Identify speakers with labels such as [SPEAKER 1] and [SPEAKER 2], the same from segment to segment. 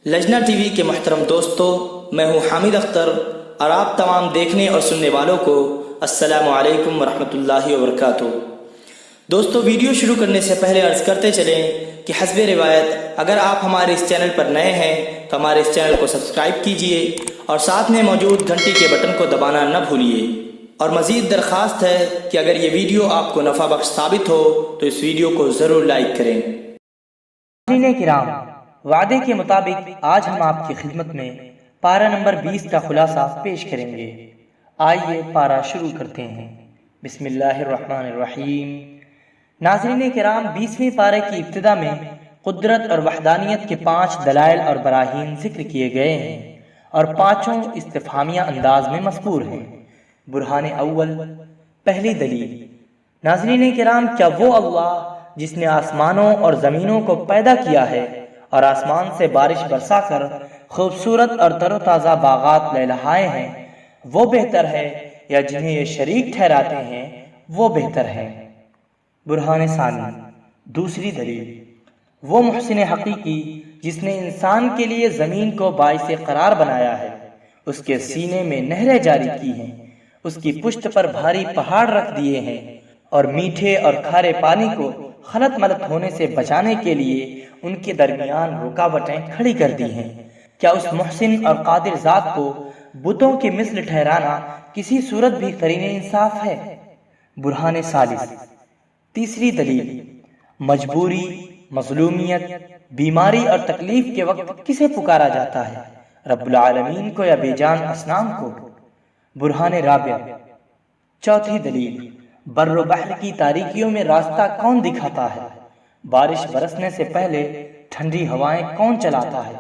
[SPEAKER 1] لجنہ T V کے محترم دوستو، میں ہوں حامد اختر اور آپ تمام دیکھنے اور سننے والوں کو السلام علیکم ورحمۃ اللہ وبرکاتہ۔ دوستو، ویڈیو شروع کرنے سے پہلے عرض کرتے چلیں کہ حسب روایت اگر آپ ہمارے اس چینل پر نئے ہیں تو ہمارے اس چینل کو سبسکرائب کیجئے اور ساتھ میں موجود گھنٹی کے بٹن کو دبانا نہ بھولیے، اور مزید درخواست ہے کہ اگر یہ ویڈیو آپ کو نفع بخش ثابت ہو تو اس ویڈیو کو ضرور لائک کریں۔
[SPEAKER 2] ناظرین کرام، وعدے کے مطابق آج ہم آپ کی خدمت میں پارہ نمبر 20 کا خلاصہ پیش کریں گے۔ آئیے پارہ شروع کرتے ہیں۔ بسم اللہ الرحمن الرحیم۔ ناظرین کرام، 20ویں پارے کی ابتدا میں قدرت اور وحدانیت کے 5 دلائل اور براہین ذکر کیے گئے ہیں اور پانچوں استفہامیہ انداز میں مذکور ہیں۔ برہان اول، پہلی دلیل۔ ناظرین کرام، کیا وہ اللہ جس نے آسمانوں اور زمینوں کو پیدا کیا ہے اور آسمان سے بارش برسا کر خوبصورت اور تر و تازہ باغات لہلہائے ہیں، وہ بہتر ہے یا جنہیں یہ شریک ٹھہراتے ہیں وہ بہتر ہے؟ برہان ثانی، دوسری دلیل۔ وہ محسن حقیقی جس نے انسان کے لیے زمین کو باعث قرار بنایا ہے، اس کے سینے میں نہریں جاری کی ہیں، اس کی پشت پر بھاری پہاڑ رکھ دیے ہیں اور میٹھے اور کھارے پانی کو خلط ملط ہونے سے بچانے کے لیے ان کے درمیان رکاوٹیں کھڑی کر دی ہیں۔ کیا اس محسن اور قادر ذات کو بتوں کے مثل ٹھہرانا کسی صورت بھی قرین انصاف ہے؟ برہان ثالث، تیسری دلیل۔ مجبوری، مظلومیت، بیماری اور تکلیف کے وقت کسے پکارا جاتا ہے، رب العالمین کو یا بے جان اصنام کو؟ برہان رابع، چوتھی دلیل۔ بر و بحر کی تاریکیوں میں راستہ کون دکھاتا ہے؟ بارش برسنے سے پہلے ٹھنڈی ہوائیں کون چلاتا ہے،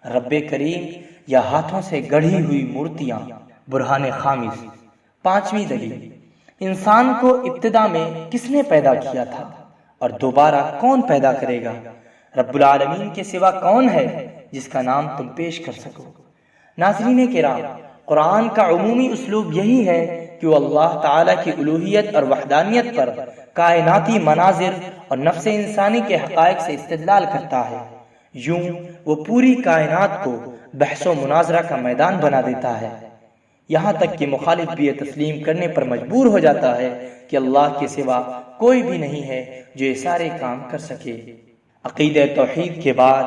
[SPEAKER 2] رب کریم یا ہاتھوں سے گڑھی ہوئی مورتیاں؟ برہان خامس، پانچویں دلیل۔ انسان کو ابتدا میں کس نے پیدا کیا تھا اور دوبارہ کون پیدا کرے گا؟ رب العالمین کے سوا کون ہے جس کا نام تم پیش کر سکو؟ ناظرین کرام، قرآن کا عمومی اسلوب یہی ہے کہ وہ اللہ تعالیٰ کی الوہیت اور وحدانیت پر کائناتی مناظر اور نفس انسانی کے حقائق سے استدلال کرتا ہے۔ یوں وہ پوری کائنات کو بحث و مناظرہ کا میدان بنا دیتا ہے، یہاں تک کہ مخالف بھی یہ تسلیم کرنے پر مجبور ہو جاتا ہے کہ اللہ کے سوا کوئی بھی نہیں ہے جو یہ سارے کام کر سکے۔ عقیدہ توحید کے بعد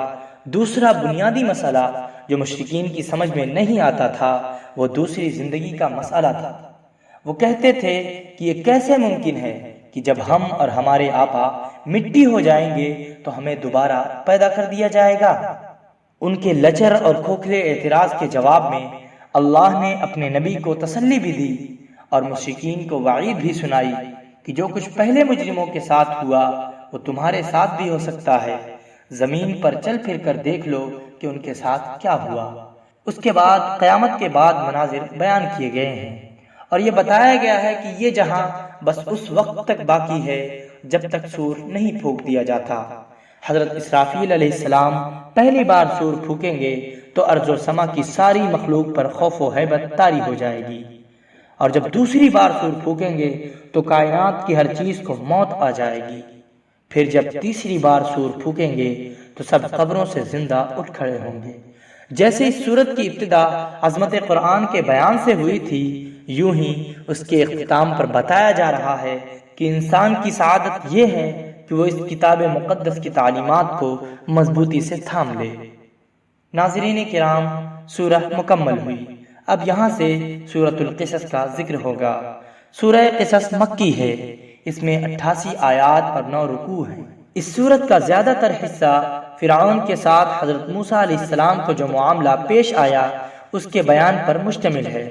[SPEAKER 2] دوسرا بنیادی مسئلہ جو مشرکین کی سمجھ میں نہیں آتا تھا وہ دوسری زندگی کا مسئلہ تھا۔ وہ کہتے تھے کہ یہ کیسے ممکن ہے کہ جب ہم اور ہمارے آپا مٹی ہو جائیں گے تو ہمیں دوبارہ پیدا کر دیا جائے گا۔ ان کے لچر اور کھوکھلے اعتراض کے جواب میں اللہ نے اپنے نبی کو تسلی بھی دی اور مشرکین کو وعید بھی سنائی کہ جو کچھ پہلے مجرموں کے ساتھ ہوا وہ تمہارے ساتھ بھی ہو سکتا ہے، زمین پر چل پھر کر دیکھ لو کہ ان کے ساتھ کیا ہوا۔ اس کے بعد قیامت کے بعد مناظر بیان کیے گئے ہیں اور یہ بتایا گیا ہے کہ یہ جہاں بس اس وقت تک باقی ہے جب تک سور نہیں پھونک دیا جاتا۔ حضرت اسرافیل علیہ السلام پہلی بار سور پھونکیں گے تو ارض و سما کی ساری مخلوق پر خوف و ہیبت طاری ہو جائے گی، اور جب دوسری بار سور پھونکیں گے تو کائنات کی ہر چیز کو موت آ جائے گی۔ پھر جب تیسری بار سور پھونکیں گے تو سب قبروں سے زندہ اٹھ کھڑے ہوں گے۔ جیسے اس سورت کی ابتدا عظمت قرآن کے بیان سے ہوئی تھی، یوں ہی اس کے اختتام پر بتایا جا رہا ہے کہ انسان کی سعادت یہ ہے کہ وہ اس کتاب مقدس کی تعلیمات کو مضبوطی سے تھام لے۔ ناظرین کرام، سورہ مکمل ہوئی۔ اب یہاں سے سورۃ القصص کا ذکر ہوگا۔ سورہ قصص مکی ہے، اس میں 88 آیات اور 9 رکوع ہیں۔ اس سورت کا زیادہ تر حصہ فرعون کے ساتھ حضرت موسیٰ علیہ السلام کو جو معاملہ پیش آیا اس کے بیان پر مشتمل ہے۔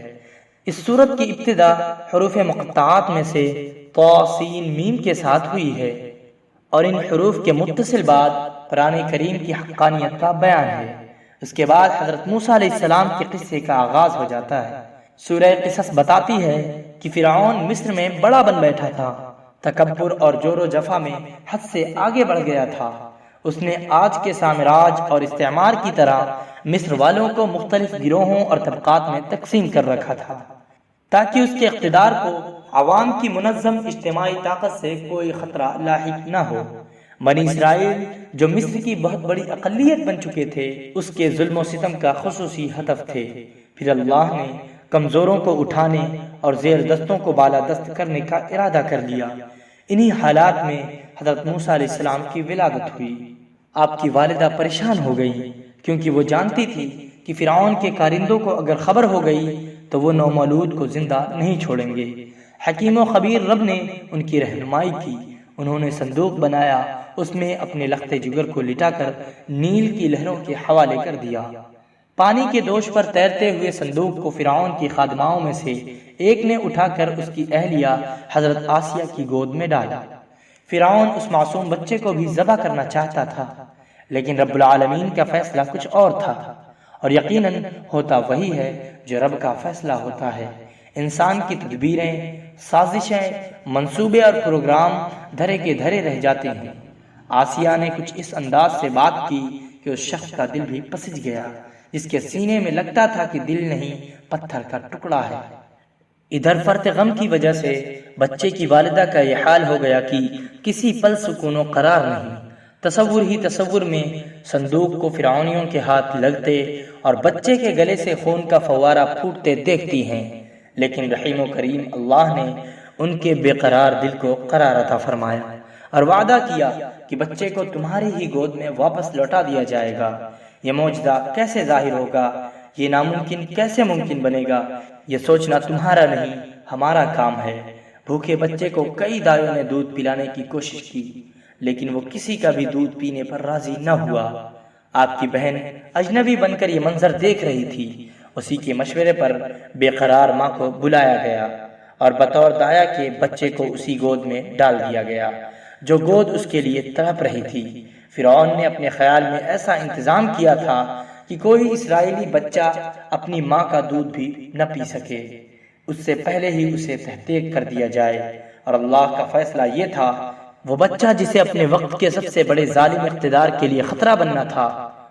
[SPEAKER 2] اس سورت کی ابتدا حروف مقطعات میں سے طا سین میم کے ساتھ ہوئی ہے اور ان حروف کے متصل بعد قرآن کریم کی حقانیت کا بیان ہے۔ اس کے بعد حضرت موسیٰ علیہ السلام کے قصے کا آغاز ہو جاتا ہے۔ سورہ قصص بتاتی ہے کہ فرعون مصر میں بڑا بن بیٹھا تھا، تکبر اور جور و جفا میں حد سے آگے بڑھ گیا تھا۔ اس نے آج کے سامراج اور استعمار کی طرح مصر والوں کو مختلف گروہوں اور طبقات میں تقسیم کر رکھا تھا تاکہ اس کے اقتدار کو عوام کی منظم اجتماعی طاقت سے کوئی خطرہ لاحق نہ ہو۔ بنی اسرائیل جو مصر کی بہت بڑی اقلیت بن چکے تھے، اس کے ظلم و ستم کا خصوصی ہدف تھے۔ پھر اللہ نے کمزوروں کو اٹھانے اور زیر دستوں کو بالادست کرنے کا ارادہ کر لیا۔ انہی حالات میں حضرت موسیٰ علیہ السلام کی ولادت ہوئی۔ آپ کی والدہ پریشان ہو گئی، کیونکہ وہ جانتی تھی کہ فرعون کے کارندوں کو اگر خبر ہو گئی تو وہ نومولود کو زندہ نہیں چھوڑیں گے۔ حکیم و خبیر رب نے ان کی رہنمائی کی۔ انہوں نے صندوق بنایا، اس میں اپنے لخت جگر کو لٹا کر نیل کی لہروں کے حوالے کر دیا۔ پانی کے دوش پر تیرتے ہوئے صندوق کو فرعون کی خادماؤں میں سے ایک نے اٹھا کر اس کی اہلیہ حضرت آسیہ کی گود میں ڈالا۔ فرعون اس معصوم بچے کو بھی ذبح کرنا چاہتا تھا، لیکن رب العالمین کا فیصلہ کچھ اور تھا، اور یقیناً ہوتا وہی ہے جو رب کا فیصلہ ہوتا ہے۔ انسان کی تدبیریں، سازشیں، منصوبے اور پروگرام دھرے کے دھرے رہ جاتے ہیں۔ آسیہ نے کچھ اس انداز سے بات کی کہ اس شخص کا دل بھی پسج گیا، جس کے سینے میں لگتا تھا کہ دل نہیں، پتھر کا ٹکڑا ہے۔ ادھر فرط غم کی وجہ سے بچے کی والدہ کا یہ حال ہو گیا کہ کسی پل سکون و قرار نہیں۔ تصور ہی تصور میں صندوق کو فرعونیوں کے ہاتھ لگتے اور بچے کے گلے سے خون کا فوارہ پھوٹتے دیکھتی ہیں، لیکن رحیم و کریم اللہ نے ان کے بے قرار دل کو قرار عطا فرمایا اور وعدہ کیا کہ بچے کو تمہاری ہی گود میں واپس لوٹا دیا جائے گا۔ یہ معجزہ کیسے ظاہر ہوگا، یہ ناممکن کیسے ممکن بنے گا، یہ سوچنا تمہارا نہیں، ہمارا کام ہے۔ بھوکے بچے کو کئی دائیوں نے دودھ پلانے کی کوشش کی، لیکن وہ کسی کا بھی دودھ پینے پر راضی نہ ہوا۔ آپ کی بہن اجنبی بن کر یہ منظر دیکھ رہی تھی۔ اسی کے مشورے پر بے قرار ماں کو بلایا گیا اور بطور دایا کے بچے کو اسی گود میں ڈال دیا گیا جو گود اس کے لیے تڑپ رہی تھی۔ فرعون نے اپنے خیال میں ایسا انتظام کیا تھا کہ کوئی اسرائیلی بچہ اپنی ماں کا دودھ بھی نہ پی سکے، اس سے پہلے ہی اسے تحقیق کر دیا جائے۔ اور اللہ کا فیصلہ یہ تھا، وہ بچہ جسے اپنے وقت کے سب سے بڑے ظالم اقتدار کے لیے خطرہ بننا تھا،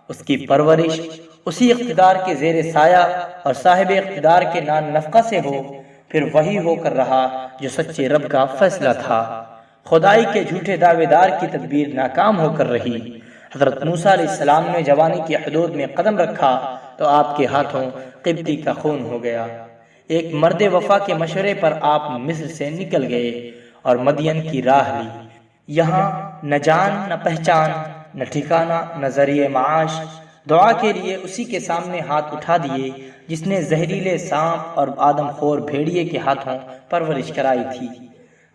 [SPEAKER 2] اس کی پرورش اسی اقتدار کے زیر سایہ اور صاحب اقتدار کے نان نفقہ سے ہو، پھر وہی ہو کر رہا جو سچے رب کا فیصلہ تھا۔ خدائی کے جھوٹے دعوے دار کی تدبیر ناکام ہو کر رہی۔ حضرت موسیٰ علیہ السلام نے جوانی کی حدود میں قدم رکھا تو آپ کے ہاتھوں قبطی کا خون ہو گیا۔ ایک مرد وفا کے مشورے پر آپ مصر سے نکل گئے اور مدین کی راہ لی۔ یہاں نہ جان نہ پہچان، نہ ٹھکانہ نہ ذریعہ معاش۔ دعا کے لیے اسی کے سامنے ہاتھ اٹھا دیے جس نے زہریلے سانپ اور آدم خور بھیڑیے کے ہاتھوں پرورش کرائی تھی۔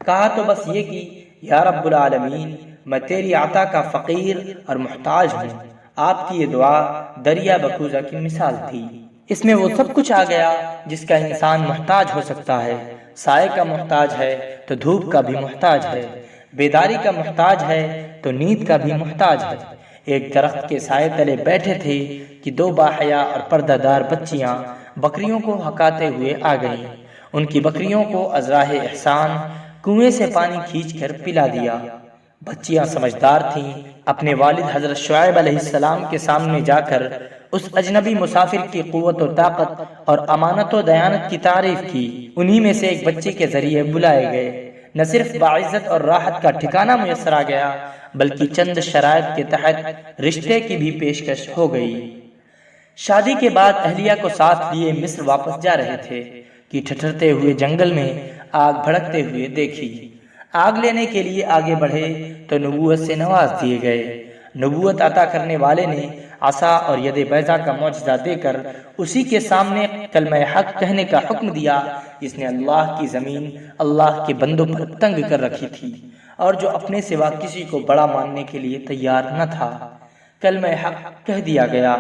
[SPEAKER 2] کہا تو بس یہ کہ یا رب العالمین، میں تیری عطا کا فقیر اور محتاج ہوں۔ آپ کی یہ دعا دریا بکوزہ کی مثال تھی۔ اس میں وہ سب کچھ آ گیا جس کا انسان محتاج ہو سکتا ہے۔ سائے کا محتاج ہے تو دھوپ کا بھی محتاج ہے، بیداری کا محتاج ہے تو نیند کا بھی محتاج ہے۔ ایک درخت کے سائے تلے بیٹھے تھے کہ دو باحیا اور پردہ دار بچیاں بکریوں کو ہکاتے ہوئے آ گئیں۔ ان کی بکریوں کو ازراہ احسان کنویں سے پانی کھینچ کر پلا دیا۔ بچیاں سمجھدار تھیں، اپنے والد حضرت شعیب علیہ السلام کے سامنے جا کر اس اجنبی مسافر کی قوت و طاقت اور امانت و دیانت کی تعریف کی۔ انہی میں سے ایک بچے کے ذریعے بلائے گئے۔ نہ صرف باعزت اور راحت کا ٹھکانہ میسر آ گیا، بلکہ چند شرائط کے تحت رشتے کی بھی پیشکش ہو گئی۔ شادی کے بعد اہلیہ کو ساتھ لیے مصر واپس جا رہے تھے کہ ٹھٹھرتے ہوئے جنگل میں آگ بھڑکتے ہوئے دیکھی۔ آگ لینے کے لیے آگے بڑھے تو نبوت سے نواز دیے گئے۔ نبوت عطا کرنے والے نے عصا اور ید بیضا کا معجزہ دے کر اسی کے سامنے کلمہ حق کہنے کا حکم دیا جس نے اللہ کی زمین اللہ کے بندوں پر تنگ کر رکھی تھی اور جو اپنے سوا کسی کو بڑا ماننے کے لیے تیار نہ تھا۔ کلمہ حق کہہ دیا گیا۔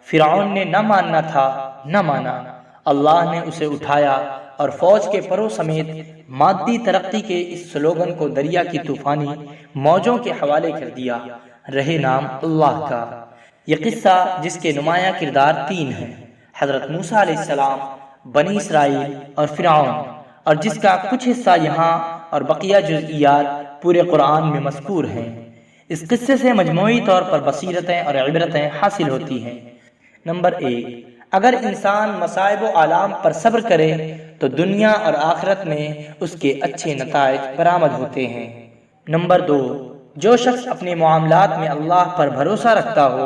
[SPEAKER 2] فرعون نے نہ ماننا تھا، نہ مانا۔ اللہ نے اسے اٹھایا اور فوج کے پروں سمیت مادی ترقی کے اس سلوگن کو دریا کی طوفانی موجوں کے حوالے کر دیا، رہے نام اللہ کا۔ یہ قصہ جس کے نمایاں کردار تین ہیں، حضرت موسیٰ علیہ السلام، بنی اسرائیل اور فرعون، اور جس کا کچھ حصہ یہاں اور بقیہ جزئیات پورے قرآن میں مذکور ہیں۔ اس قصے سے مجموعی طور پر بصیرتیں اور عبرتیں حاصل ہوتی ہیں۔ نمبر 1، اگر انسان مصائب و آلام پر صبر کرے تو دنیا اور آخرت میں اس کے اچھے نتائج برآمد ہوتے ہیں۔ نمبر 2، جو شخص اپنے معاملات میں اللہ پر بھروسہ رکھتا ہو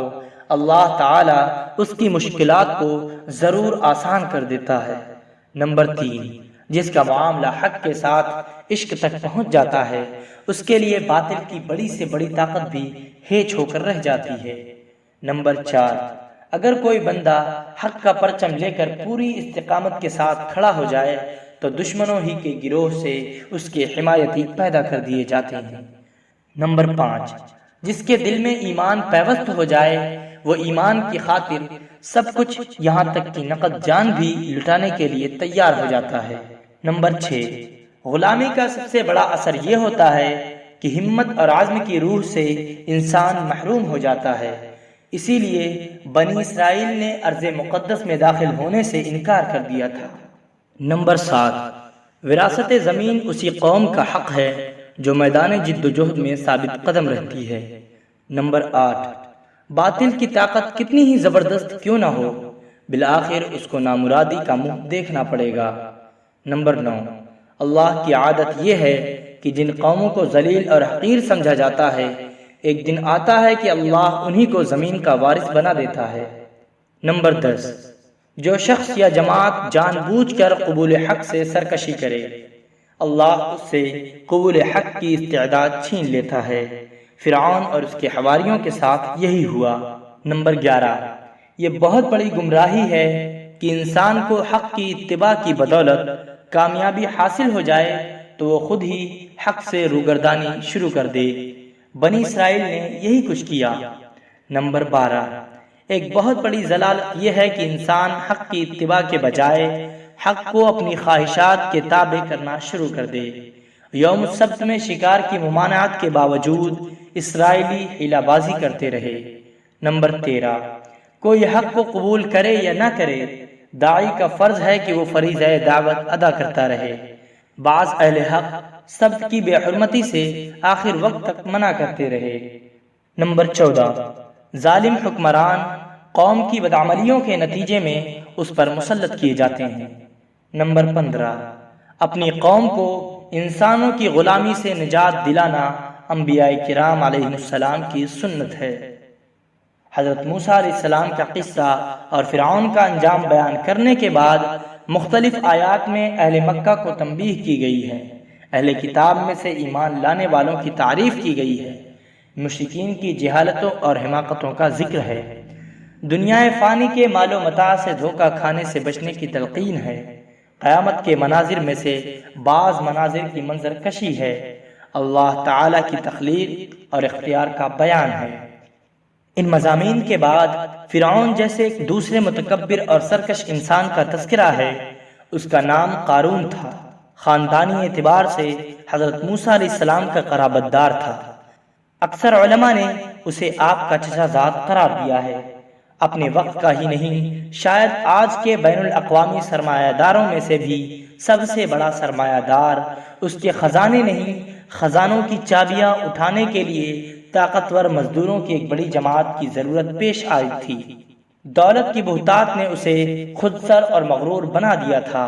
[SPEAKER 2] اللہ تعالی اس کی مشکلات کو ضرور آسان کر دیتا ہے۔ نمبر 3، جس کا معاملہ حق کے ساتھ عشق تک پہنچ جاتا ہے اس کے لیے باطل کی بڑی سے بڑی طاقت بھی ہیچ ہو کر رہ جاتی ہے۔ نمبر 4، اگر کوئی بندہ حق کا پرچم لے کر پوری استقامت کے ساتھ کھڑا ہو جائے تو دشمنوں ہی کے گروہ سے اس کے حمایتی پیدا کر دیے جاتے ہیں۔ نمبر 5، جس کے دل میں ایمان پیوست ہو جائے وہ ایمان کی خاطر سب کچھ یہاں تک کہ نقد جان بھی لٹانے کے لیے تیار ہو جاتا ہے۔ نمبر 6، غلامی کا سب سے بڑا اثر یہ ہوتا ہے کہ ہمت اور عزم کی روح سے انسان محروم ہو جاتا ہے، اسی لیے بنی اسرائیل نے ارض مقدس میں داخل ہونے سے انکار کر دیا تھا۔ نمبر 7، وراثت زمین اسی قوم کا حق ہے جو میدان جد و جہد میں ثابت قدم رہتی ہے۔ نمبر 8، باطل کی طاقت کتنی ہی زبردست کیوں نہ ہو بالآخر اس کو نامرادی کا منہ دیکھنا پڑے گا۔ نمبر 9، اللہ کی عادت یہ ہے کہ جن قوموں کو ذلیل اور حقیر سمجھا جاتا ہے ایک دن آتا ہے کہ اللہ انہی کو زمین کا وارث بنا دیتا ہے۔ نمبر 10، جو شخص یا جماعت جان بوجھ کر قبول حق سے سرکشی کرے اللہ اس سے قبول حق کی استعداد چھین لیتا ہے۔ فرعون اور اس کے حواریوں کے ساتھ یہی ہوا۔ نمبر 11، یہ بہت بڑی گمراہی ہے کہ انسان کو حق کی اتباع کی بدولت کامیابی حاصل ہو جائے تو وہ خود ہی حق سے روگردانی شروع کر دے۔ بنی اسرائیل نے یہی کچھ کیا۔ نمبر 12، ایک بہت بڑی ضلالت یہ ہے کہ انسان حق کی اتباع کے بجائے حق کو اپنی خواہشات کے تابع کرنا شروع کر دے۔ یوم السبت میں شکار کی ممانعت کے باوجود اسرائیلی حیلہ بازی کرتے رہے۔ نمبر 13، کوئی حق کو قبول کرے یا نہ کرے داعی کا فرض ہے کہ وہ فریضہ دعوت ادا کرتا رہے۔ بعض اہل حق سبت کی بے حرمتی سے آخر وقت تک منع کرتے رہے۔ نمبر 14، ظالم حکمران قوم کی بدعملیوں کے نتیجے میں اس پر مسلط کیے جاتے ہیں۔ نمبر 15، اپنی قوم کو انسانوں کی غلامی سے نجات دلانا انبیاء کرام علیہ السلام کی سنت ہے۔ حضرت موسیٰ علیہ السلام کا قصہ اور فرعون کا انجام بیان کرنے کے بعد مختلف آیات میں اہل مکہ کو تنبیہ کی گئی ہے۔ اہل کتاب میں سے ایمان لانے والوں کی تعریف کی گئی ہے۔ مشرکین کی جہالتوں اور حماقتوں کا ذکر ہے۔ دنیا فانی کے مال و متاع سے دھوکہ کھانے سے بچنے کی تلقین ہے۔ قیامت کے مناظر میں سے بعض مناظر کی منظر کشی ہے۔ اللہ تعالی کی تخلیق اور اختیار کا بیان ہے۔ ان مضامین کے بعد فرعون جیسے ایک دوسرے متکبر اور سرکش انسان کا تذکرہ ہے۔ اس کا نام قارون تھا۔ خاندانی اعتبار سے حضرت موسیٰ علیہ السلام کا قرابت دار تھا۔ اکثر علماء نے اسے آپ کا چچا زاد قرار دیا ہے۔ اپنے وقت کا ہی نہیں شاید آج کے بین الاقوامی سرمایہ داروں میں سے بھی سب سے بڑا سرمایہ دار اس کے خزانے نہیں خزانوں کی چابیاں اٹھانے کے لیے طاقتور مزدوروں کی ایک بڑی جماعت کی ضرورت پیش آئی تھی۔ دولت کی بہتات نے اسے خود سر اور مغرور بنا دیا تھا۔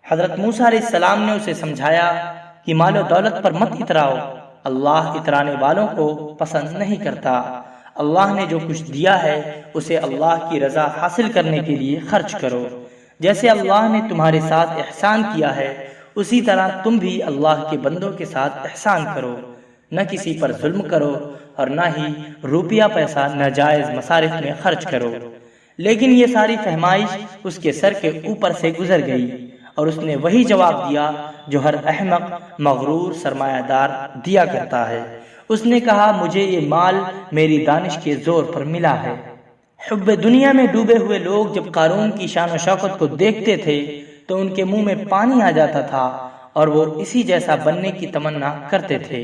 [SPEAKER 2] حضرت موسیٰ علیہ السلام نے اسے سمجھایا کہ مال و دولت پر مت اتراؤ، اللہ اترانے والوں کو پسند نہیں کرتا۔ اللہ نے جو کچھ دیا ہے اسے اللہ کی رضا حاصل کرنے کے لیے خرچ کرو۔ جیسے اللہ نے تمہارے ساتھ احسان کیا ہے اسی طرح تم بھی اللہ کے بندوں کے ساتھ احسان کرو۔ نہ کسی پر ظلم کرو اور نہ ہی روپیہ پیسہ ناجائز مصارف میں خرچ کرو۔ لیکن یہ ساری فہمائش اس کے سر کے اوپر سے گزر گئی اور اس نے وہی جواب دیا جو ہر احمق مغرور سرمایہ دار دیا کرتا ہے۔ اس نے کہا مجھے یہ مال میری دانش کے زور پر ملا ہے۔ حب دنیا میں ڈوبے ہوئے لوگ جب قارون کی شان و شوکت کو دیکھتے تھے تو ان کے منہ میں پانی آ جاتا تھا اور وہ اسی جیسا بننے کی تمنا کرتے تھے۔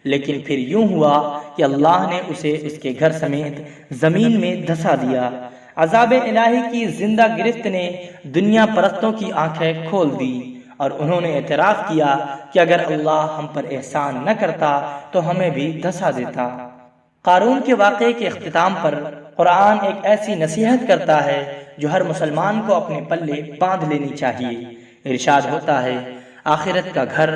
[SPEAKER 2] لیکن پھر یوں ہوا کہ اللہ نے اسے اس کے گھر سمیت زمین میں دھسا دیا۔ عذاب الہی کی زندہ گرفت نے دنیا پرستوں کی آنکھیں کھول دی اور انہوں نے اعتراف کیا کہ اگر اللہ ہم پر احسان نہ کرتا تو ہمیں بھی دھسا دیتا۔ قارون کے واقعے کے اختتام پر قرآن ایک ایسی نصیحت کرتا ہے جو ہر مسلمان کو اپنے پلے باندھ لینی چاہیے۔ ارشاد ہوتا ہے آخرت کا گھر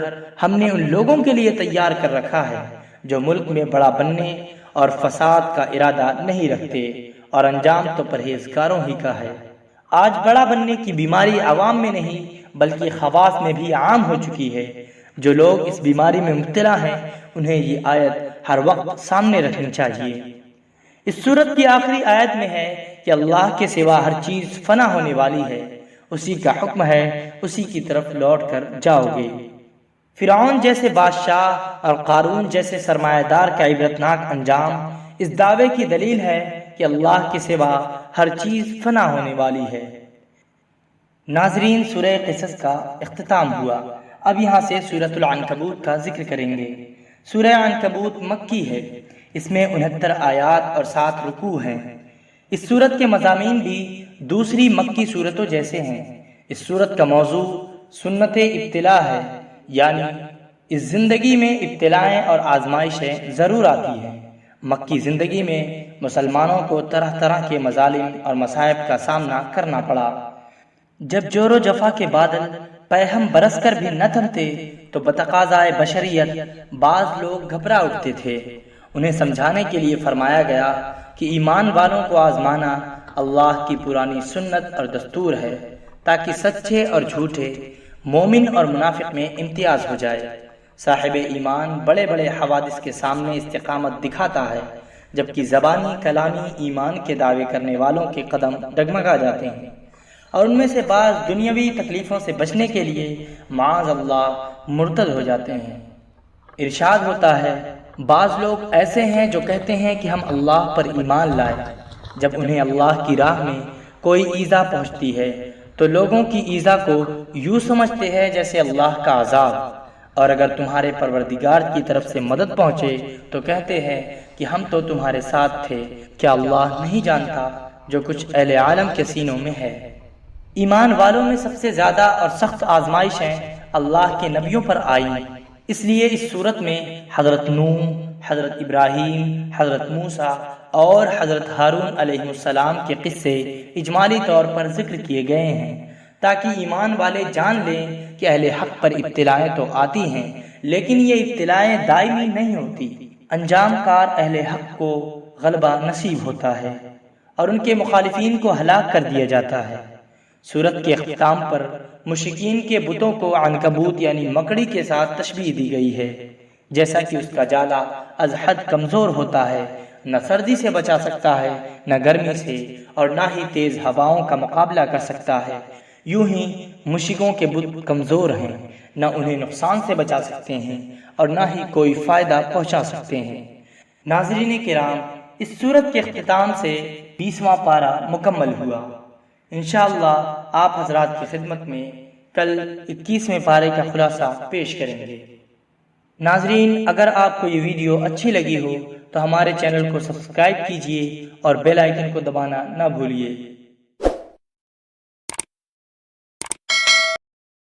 [SPEAKER 2] ہم نے ان لوگوں کے لیے تیار کر رکھا ہے جو ملک میں بڑا بننے اور فساد کا ارادہ نہیں رکھتے، اور انجام تو پرہیزگاروں ہی کا ہے۔ آج بڑا بننے کی بیماری عوام میں نہیں بلکہ خواص میں بھی عام ہو چکی ہے۔ جو لوگ اس بیماری میں مبتلا ہیں انہیں یہ آیت ہر وقت سامنے رکھنی چاہیے۔ اس سورت کی آخری آیت میں ہے کہ اللہ کے سوا ہر چیز فنا ہونے والی ہے، اسی کا حکم ہے، اسی کی طرف لوٹ کر جاؤ گے۔ فرعون جیسے بادشاہ اور قارون جیسے سرمایہ دار کا عبرتناک انجام اس دعوے کی دلیل ہے کہ اللہ کے سوا ہر چیز فنا ہونے والی ہے۔ ناظرین، سورہ قصص کا اختتام ہوا۔ اب یہاں سے سورۃ العنکبوت کا ذکر کریں گے۔ سورہ عنکبوت مکی ہے، اس میں 69 آیات اور 7 رکوع ہیں۔ اس سورت کے مضامین بھی دوسری مکی سورتوں جیسے ہیں۔ اس سورت کا موضوع سنت ابتلا ہے، یعنی اس زندگی میں ابتلائیں اور آزمائشیں ضرور آتی ہیں۔ مکی زندگی میں مسلمانوں کو طرح طرح کے مظالم اور مصائب کا سامنا کرنا پڑا۔ جب جور و جفا کے بادل پیہم برس کر بھی نہ تھمتے تو بتقاضائے بشریت بعض لوگ گھبرا اٹھتے تھے۔ انہیں سمجھانے کے لیے فرمایا گیا کہ ایمان والوں کو آزمانا اللہ کی پرانی سنت اور دستور ہے، تاکہ سچے اور جھوٹے، مومن اور منافق میں امتیاز ہو جائے۔ صاحب ایمان بڑے بڑے حوادث کے سامنے استقامت دکھاتا ہے، جبکہ زبانی کلامی ایمان کے دعوے کرنے والوں کے قدم ڈگمگا جاتے ہیں، اور ان میں سے بعض دنیاوی تکلیفوں سے بچنے کے لیے معاذ اللہ مرتد ہو جاتے ہیں۔ ارشاد ہوتا ہے، بعض لوگ ایسے ہیں جو کہتے ہیں کہ ہم اللہ پر ایمان لائے، جب انہیں اللہ کی راہ میں کوئی ایذا پہنچتی ہے تو لوگوں کی ایذا کو یوں سمجھتے ہیں جیسے اللہ کا عذاب، اور اگر تمہارے پروردگار کی طرف سے مدد پہنچے تو کہتے ہیں کہ ہم تو تمہارے ساتھ تھے، کیا اللہ نہیں جانتا جو کچھ اہل عالم کے سینوں میں ہے۔ ایمان والوں میں سب سے زیادہ اور سخت آزمائشیں اللہ کے نبیوں پر آئیں، اس لیے اس صورت میں حضرت نوح، حضرت ابراہیم، حضرت موسیٰ اور حضرت ہارون علیہ السلام کے قصے اجمالی طور پر ذکر کیے گئے ہیں، تاکہ ایمان والے جان لیں کہ اہل حق پر ابتلائیں تو آتی ہیں، لیکن یہ ابتلائیں دائمی نہیں ہوتی۔ انجام کار اہل حق کو غلبہ نصیب ہوتا ہے اور ان کے مخالفین کو ہلاک کر دیا جاتا ہے۔ سورت کے اختتام پر مشرکین کے بتوں کو عنکبوت یعنی مکڑی کے ساتھ تشبیہ دی گئی ہے، جیسا کہ اس کا جالا از حد کمزور ہوتا ہے، نہ سردی سے بچا سکتا ہے، نہ گرمی سے، اور نہ ہی تیز ہواؤں کا مقابلہ کر سکتا ہے۔ یوں ہی مشرکوں کے بت کمزور ہیں، نہ انہیں نقصان سے بچا سکتے ہیں اور نہ ہی کوئی فائدہ پہنچا سکتے ہیں۔ ناظرین کرام، اس سورت کے اختتام سے 20واں پارہ مکمل ہوا۔ انشاءاللہ آپ حضرات کی خدمت میں کل 21ویں پارے کا خلاصہ پیش کریں گے۔ ناظرین، اگر آپ کو یہ ویڈیو اچھی لگی ہو تو ہمارے چینل کو سبسکرائب کیجیے اور بیل آئیکن کو دبانا نہ بھولیے۔